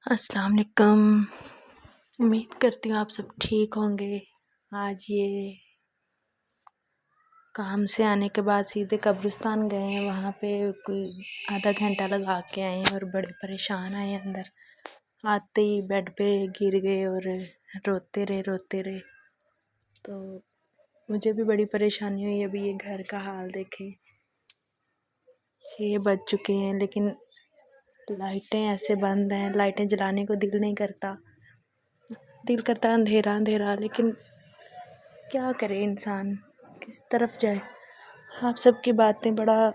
अस्सलाम वालेकुम। उम्मीद करती हूँ आप सब ठीक होंगे। आज ये काम से आने के बाद सीधे कब्रिस्तान गए हैं, वहाँ पे कोई आधा घंटा लगा के आए हैं और बड़े परेशान आए अंदर। आते ही बेड पे गिर गए और रोते रहे। तो मुझे भी बड़ी परेशानी हुई। अभी ये घर का हाल देखे, 6 बज चुके हैं लेकिन लाइटें ऐसे बंद हैं। लाइटें जलाने को दिल नहीं करता, दिल करता अंधेरा अंधेरा, लेकिन क्या करे इंसान, किस तरफ जाए। आप सबकी बातें बड़ा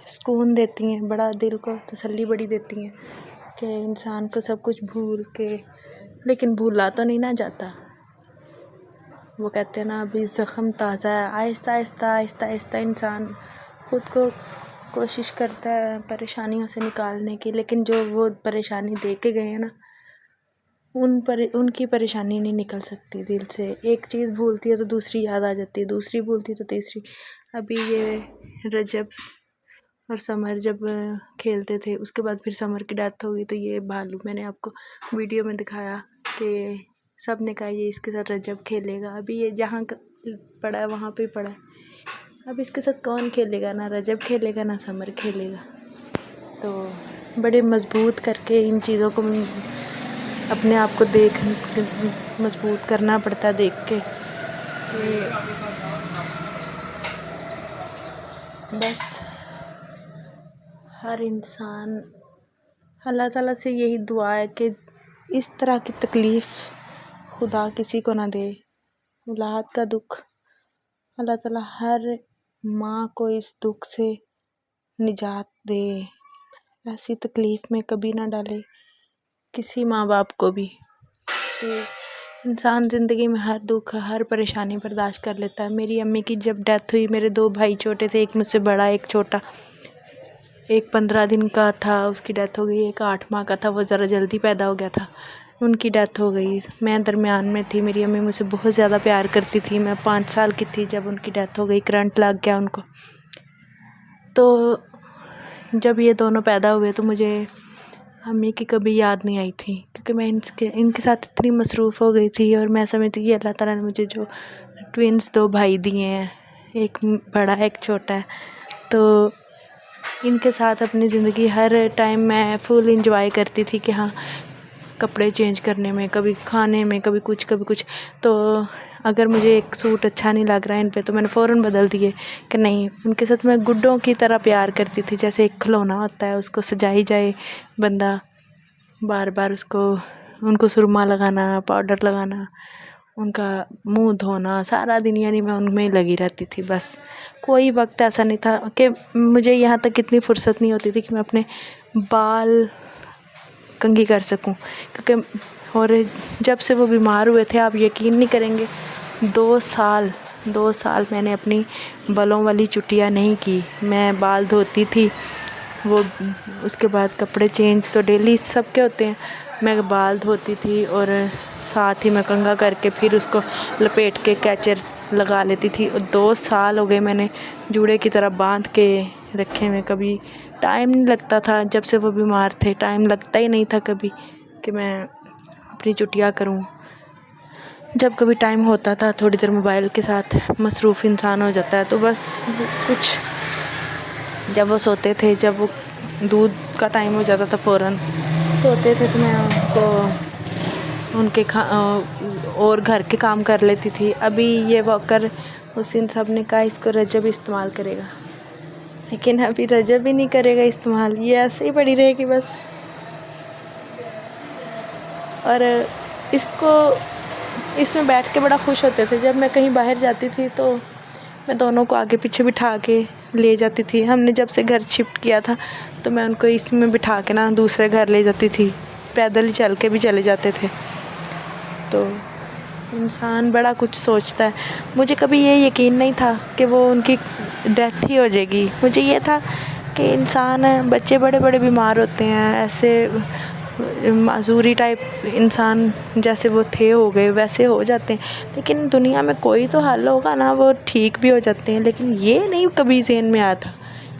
सुकून देती हैं, बड़ा दिल को तसल्ली बड़ी देती हैं कि इंसान को सब कुछ भूल के, लेकिन भूला तो नहीं ना जाता। वो कहते हैं ना, अभी ज़ख्म ताज़ा है। आहिस्ता आहिस्ता इंसान ख़ुद को कोशिश करता है परेशानियों से निकालने की, लेकिन जो वो परेशानी दे के गए हैं ना, उनकी परेशानी नहीं निकल सकती दिल से। एक चीज़ भूलती है तो दूसरी याद आ जाती है, दूसरी भूलती है तो तीसरी। अभी ये रजब और समर जब खेलते थे, उसके बाद फिर समर की डेथ हो गई। तो ये भालू मैंने आपको वीडियो में दिखाया कि सब ने कहा ये इसके साथ रजब खेलेगा। अभी ये जहाँ पड़ा है वहाँ पे पड़ा है। अब इसके साथ कौन खेलेगा? ना रजब खेलेगा ना समर खेलेगा। तो बड़े मजबूत करके इन चीज़ों को, अपने आप को मजबूत करना पड़ता है देख के कि बस हर इंसान, अल्लाह ताला से यही दुआ है कि इस तरह की तकलीफ़ खुदा किसी को ना दे। औलाद का दुख अल्लाह ताला हर माँ को इस दुख से निजात दे, ऐसी तकलीफ़ में कभी ना डाले किसी माँ बाप को भी। कि इंसान ज़िंदगी में हर दुख हर परेशानी बर्दाश्त कर लेता है। मेरी अम्मी की जब डेथ हुई, मेरे 2 भाई छोटे थे, एक मुझसे बड़ा एक छोटा। एक 15 दिन का था, उसकी डेथ हो गई। एक 8 माह का था, वो ज़रा जल्दी पैदा हो गया था, उनकी डेथ हो गई। मैं दरमियान में थी। मेरी अम्मी मुझसे बहुत ज़्यादा प्यार करती थी। मैं 5 साल की थी जब उनकी डेथ हो गई, करंट लग गया उनको। तो जब ये दोनों पैदा हुए तो मुझे अम्मी की कभी याद नहीं आई थी, क्योंकि मैं इनके साथ इतनी मसरूफ़ हो गई थी। और मैं समझती कि अल्लाह ताला ने मुझे जो ट्विंस 2 भाई दिए हैं, एक बड़ा है एक छोटा है, तो इनके साथ अपनी ज़िंदगी हर टाइम मैं फुल इंजॉय करती थी कि हाँ, कपड़े चेंज करने में, कभी खाने में, कभी कुछ। तो अगर मुझे एक सूट अच्छा नहीं लग रहा है इन पे, तो मैंने फ़ौरन बदल दिए कि नहीं। उनके साथ मैं गुड्डों की तरह प्यार करती थी, जैसे एक खिलौना होता है, उसको सजाई जाए बंदा, बार बार उनको सुरमा लगाना, पाउडर लगाना, उनका मुंह धोना, सारा दिन यानी मैं उनमें लगी रहती थी। बस कोई वक्त ऐसा नहीं था कि मुझे यहाँ तक इतनी फुर्सत नहीं होती थी कि मैं अपने बाल कंघी कर सकूं, क्योंकि और जब से वो बीमार हुए थे, आप यकीन नहीं करेंगे, 2 साल मैंने अपनी बालों वाली चुटिया नहीं की। मैं बाल धोती थी, वो उसके बाद कपड़े चेंज तो डेली सबके होते हैं, मैं बाल धोती थी और साथ ही मैं कंघा करके फिर उसको लपेट के कैचर लगा लेती थी। और 2 साल हो गए मैंने जूड़े की तरह बांध के रखे हुए। कभी टाइम नहीं लगता था, जब से वो बीमार थे टाइम लगता ही नहीं था कभी कि मैं अपनी चुटिया करूं। जब कभी टाइम होता था, थोड़ी देर मोबाइल के साथ मसरूफ़ इंसान हो जाता है। तो बस कुछ, जब वो सोते थे, जब वो दूध का टाइम हो जाता था, फ़ौरन सोते थे, तो मैं उनके और घर के काम कर लेती थी। अभी ये वॉकर उसी सब ने कहा इसको रजब इस्तेमाल करेगा, लेकिन अभी रजब ही नहीं करेगा इस्तेमाल, ये ऐसे ही पड़ी रहेगी बस। और इसमें बैठ के बड़ा खुश होते थे। जब मैं कहीं बाहर जाती थी तो मैं दोनों को आगे पीछे बिठा के ले जाती थी। हमने जब से घर शिफ्ट किया था तो मैं उनको इसमें बिठा के ना दूसरे घर ले जाती थी, पैदल चल के भी चले जाते थे। तो इंसान बड़ा कुछ सोचता है। मुझे कभी ये यकीन नहीं था कि वो उनकी डेथ ही हो जाएगी। मुझे ये था कि इंसान, बच्चे बड़े बड़े बीमार होते हैं, ऐसे माजूरी टाइप इंसान जैसे वो थे हो गए वैसे हो जाते हैं, लेकिन दुनिया में कोई तो हल होगा ना, वो ठीक भी हो जाते हैं। लेकिन ये नहीं कभी ज़हन में आया था।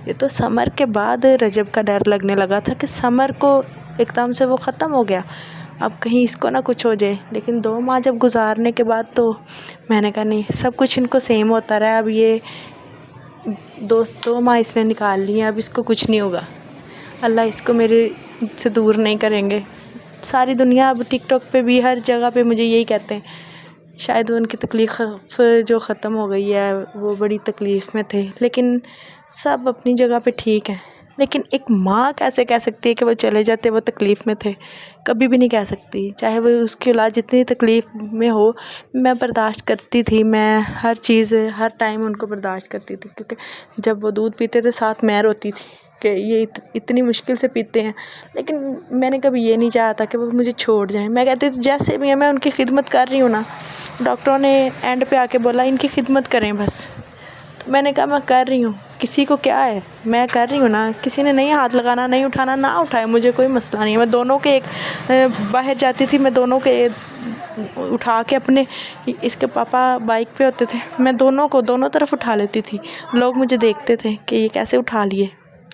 ये तो समर के बाद रजब का डर लगने लगा था कि समर को ایک دم سے وہ ختم ہو گیا، اب کہیں اس کو نہ کچھ ہو جائے۔ لیکن 2 ماہ جب گزارنے کے بعد تو میں نے کہا نہیں، سب کچھ ان کو سیم ہوتا رہا، اب یہ 2 ماہ اس نے نکال لیے، اب اس کو کچھ نہیں ہوگا، اللہ اس کو میرے سے دور نہیں کریں گے۔ ساری دنیا اب ٹک ٹاک پہ بھی ہر جگہ پہ مجھے یہی کہتے ہیں، شاید وہ ان کی تکلیف جو ختم ہو گئی ہے، وہ بڑی تکلیف میں تھے، لیکن سب اپنی جگہ پہ ٹھیک ہے۔ لیکن ایک ماں کیسے کہہ سکتی ہے کہ وہ چلے جاتے وہ تکلیف میں تھے؟ کبھی بھی نہیں کہہ سکتی، چاہے وہ اس کی اولاد جتنی تکلیف میں ہو، میں برداشت کرتی تھی، میں ہر چیز ہر ٹائم ان کو برداشت کرتی تھی، کیونکہ جب وہ دودھ پیتے تھے ساتھ میں روتی تھی کہ یہ اتنی مشکل سے پیتے ہیں، لیکن میں نے کبھی یہ نہیں چاہا تھا کہ وہ مجھے چھوڑ جائیں۔ میں کہتی تھی جیسے بھی ہے میں ان کی خدمت کر رہی ہوں نا، ڈاکٹروں نے اینڈ پہ آ کے بولا ان کی خدمت کریں بس، تو میں نے کہا میں کر رہی ہوں، کسی کو کیا ہے، میں کر رہی ہوں نا، کسی نے نہیں ہاتھ لگانا، نہیں اٹھانا، نہ اٹھائے، مجھے کوئی مسئلہ نہیں ہے۔ میں دونوں کے باہر جاتی تھی، میں دونوں کے اٹھا کے اپنے، اس کے پاپا بائک پہ ہوتے تھے، میں دونوں کو دونوں طرف اٹھا لیتی تھی، لوگ مجھے دیکھتے تھے کہ یہ کیسے اٹھا لیے،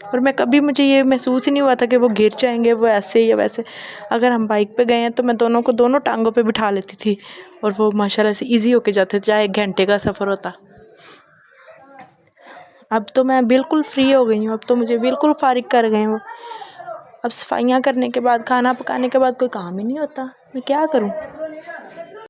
اور میں کبھی مجھے یہ محسوس ہی نہیں ہوا تھا کہ وہ گر جائیں گے، وہ ایسے یا ویسے۔ اگر ہم بائک پہ گئے ہیں تو میں دونوں کو دونوں ٹانگوں پہ بٹھا لیتی تھی، اور وہ ماشاءاللہ سے ایزی ہو کے جاتے تھے، چاہے 1 گھنٹے کا سفر ہوتا۔ اب تو میں بالکل فری ہو گئی ہوں، اب تو مجھے بالکل فارغ کر گئے ہیں وہ، اب صفائیاں کرنے کے بعد، کھانا پکانے کے بعد کوئی کام ہی نہیں ہوتا، میں کیا کروں۔